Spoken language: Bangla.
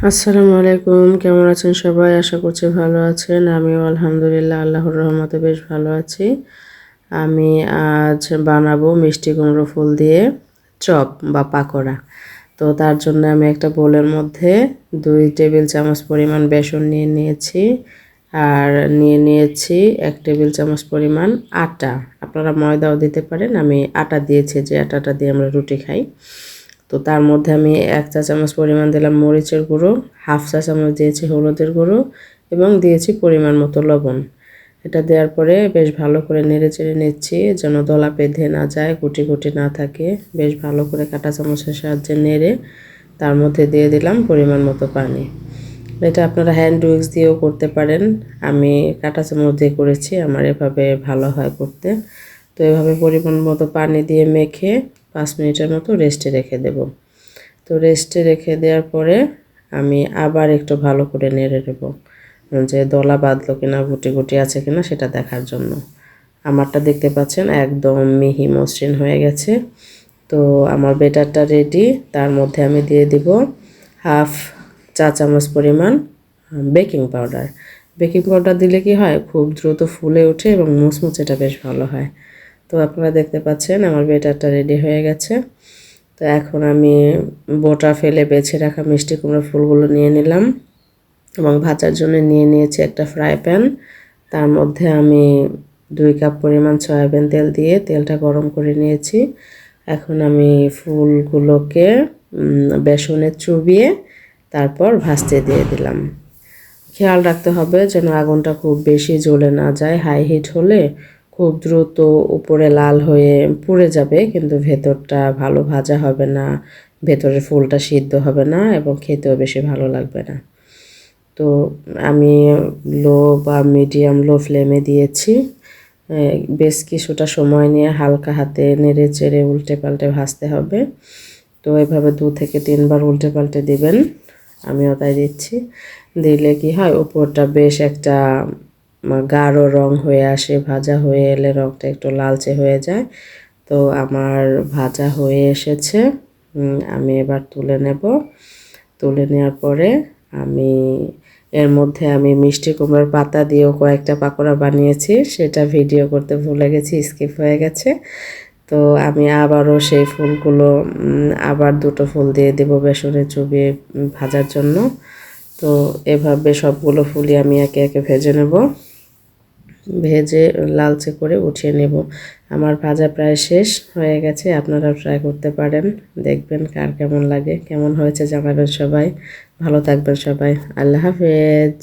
আসসালামু আলাইকুম, কেমন আছেন সবাই? আশা করছি ভালো আছেন। আমিও আলহামদুলিল্লাহ আল্লাহর রহমতে বেশ ভালো আছি। আমি আজ বানাবো মিষ্টি কুমড়ো ফুল দিয়ে চপ বা পাকোড়া। তো তার জন্য আমি একটা বোলের মধ্যে 2 টেবিল চামচ পরিমাণ বেসন নিয়ে নিয়েছি, আর নিয়ে নিয়েছি 1 টেবিল চামচ পরিমাণ আটা। আপনারা ময়দাও দিতে পারেন, আমি আটা দিয়েছি যে আটাটা দিয়ে আমরা রুটি খাই। তো তার মধ্যে আমি 1 চা চামচ পরিমাণ দিলাম মরিচের গুঁড়ো, 1/2 চা চামচ দিয়েছি হলুদের গুঁড়ো এবং দিয়েছি পরিমাণ মতো লবণ। এটা দেওয়ার পরে বেশ ভালো করে নেড়ে চেড়ে নিচ্ছি যেন দলা বেঁধে না যায়, গুটি গুটি না থাকে। বেশ ভালো করে কাঁটা চামচের সাহায্যে নেড়ে তার মধ্যে দিয়ে দিলাম পরিমাণ মতো পানি। এটা আপনারা হ্যান্ড উইক্স দিয়েও করতে পারেন, আমি কাঁটা চামচ দিয়ে করেছি, আমার এভাবে ভালো হয় করতে। তো এভাবে পরিমাণ মতো পানি দিয়ে মেখে 5 মিনিটের মতো রেস্টে রেখে দেব। তো রেস্টে রেখে দেওয়ার পরে আমি আবার একটু ভালো করে নেড়ে নেব যে দলা বাঁধলো কিনা, গুটি গুটি আছে কিনা সেটা দেখার জন্য। আমারটা দেখতে পাচ্ছেন একদম মিহি মসৃণ হয়ে গেছে। তো আমার বেটারটা রেডি। তার মধ্যে আমি দিয়ে দিব 1/2 চা চামচ পরিমাণ বেকিং পাউডার। বেকিং পাউডার দিলে কি হয়, খুব দ্রুত ফুলে ওঠে এবং মুচমুচেটা বেশ ভালো হয়। তো আপনারা দেখতে পাচ্ছেন আমার বেটারটা রেডি হয়ে গেছে। তো এখন আমি বোটা ফেলে বেছে রাখা মিষ্টি কুমড়ো ফুলগুলো নিয়ে নিলাম এবং ভাজার জন্য নিয়ে নিয়েছি একটা ফ্রাই প্যান। তার মধ্যে আমি 2 কাপ পরিমাণ সয়াবিন তেল দিয়ে তেলটা গরম করে নিয়েছি। এখন আমি ফুলগুলোকে বেসনে চুবিয়ে তারপর ভাজতে দিয়ে দিলাম। খেয়াল রাখতে হবে যেন আগুনটা খুব বেশি জ্বলে না যায়। হাই হিট হলে খুব দ্রুত উপরে লাল হয়ে পুড়ে যাবে, কিন্তু ভেতরটা ভালো ভাজা হবে না, ভেতরের ফুলটা সিদ্ধ হবে না এবং খেতেও বেশি ভালো লাগবে না। তো আমি লো বা মিডিয়াম লো ফ্লেমে দিয়েছি। বেশ কিছুটা সময় নিয়ে হালকা হাতে নেড়ে চেড়ে উল্টে পাল্টে ভাজতে হবে। তো এভাবে 2 থেকে 3 বার উল্টে পাল্টে দিবেন, আমিও তাই দিচ্ছি। দিলে কি হয়, উপরটা বেশ একটা গাঢ় রং হয়ে আসে, ভাজা হয়ে এলে রংটা একটু লালচে হয়ে যায়। তো আমার ভাজা হয়ে এসেছে, আমি এবার তুলে নেব। তুলে নেওয়ার পরে আমি এর মধ্যে আমি মিষ্টি কুমড়োর পাতা দিয়েও কয়েকটা পাকোড়া বানিয়েছি, সেটা ভিডিও করতে ভুলে গেছি, স্কিপ হয়ে গেছে। তো আমি আবারও সেই ফুলগুলো আবার 2টো ফুল দিয়ে দেবো বেসনে চুবিয়ে ভাজার জন্য। তো এভাবে সবগুলো ফুলই আমি একে একে ভেজে নেব, ভেজে লালচে করে উঠিয়ে নেব। আমার ভাজা প্রায় শেষ হয়ে গেছে, আপনারা ট্রাই করতে পারেন, দেখবেন কার কেমন লাগে, কেমন হয়েছে জানাবেন সবাই। ভালো থাকবেন সবাই, আল্লাহ হাফেজ।